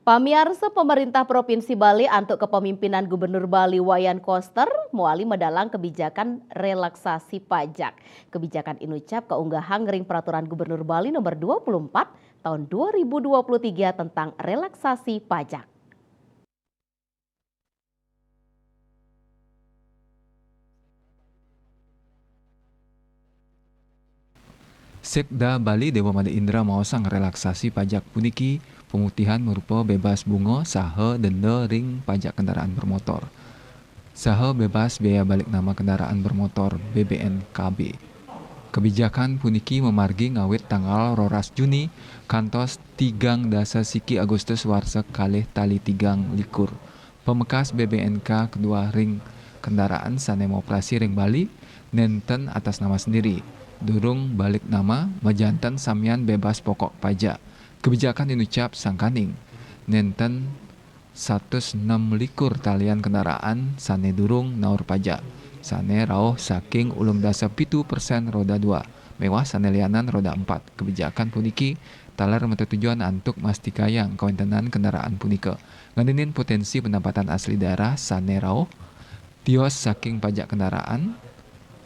Pamiarsa pemerintah Provinsi Bali antuk kepemimpinan Gubernur Bali Wayan Koster muali medalang kebijakan relaksasi pajak. Kebijakan inucap keunggahan ring peraturan Gubernur Bali nomor 24 tahun 2023 tentang relaksasi pajak. Sekda Bali Dewa Mada Indra maosang relaksasi pajak puniki pemutihan merupa bebas bunga saha denda ring pajak kendaraan bermotor. Saha bebas biaya balik nama kendaraan bermotor BBNKB. Kebijakan puniki memargi ngawit tanggal 12 Juni kantos tigang dasa siki Agustus warsa kalih tali tigang likur. Pemekas BBNK kedua ring kendaraan sanem operasi ring Bali nenten atas nama sendiri. Durung balik nama majanten samian bebas pokok pajak. Kebijakan dinucap sangkaning. Nenten 106 likur talian kendaraan sane durung naur pajak. Sane rauh saking ulung dasa pitu persen roda 2. Mewah sane lianan roda 4. Kebijakan puniki talar mata tujuan antuk mastikayang kawentenan kendaraan punika. Nganinin potensi pendapatan asli daerah sane rauh tios saking pajak kendaraan.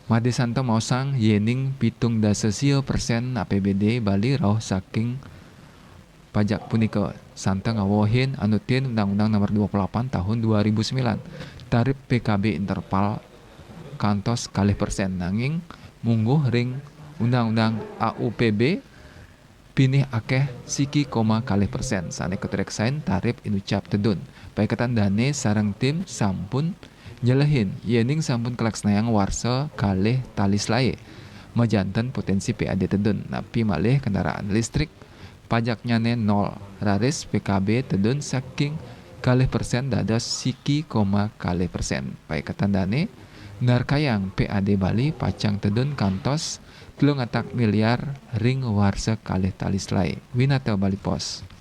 Made Santo mausang yening pitung dasa sio persen APBD Bali rauh saking pajak punika. Santa ngawohin anutin Undang-Undang Nomor 28 Tahun 2009. Tarif PKB interval kantos kalih persen nanging mungguh ring Undang-Undang AUPB pinih akeh siki koma kalih persen. Sane ketereksain tarif inucap tedun. Paiketan dane sarang tim sampun jelehin yening sampun kelaksnayang warsa kalih talis laye. Majanten potensi PAD tedun napi malih kendaraan listrik pajaknya nol. Raris PKB tedun saking kalih persen dados siki koma kalih persen. Paiketan dane narkayang PAD Bali pacang tedun kantos 3 miliar ring warsa kalih talis laye. Winata Bali Pos.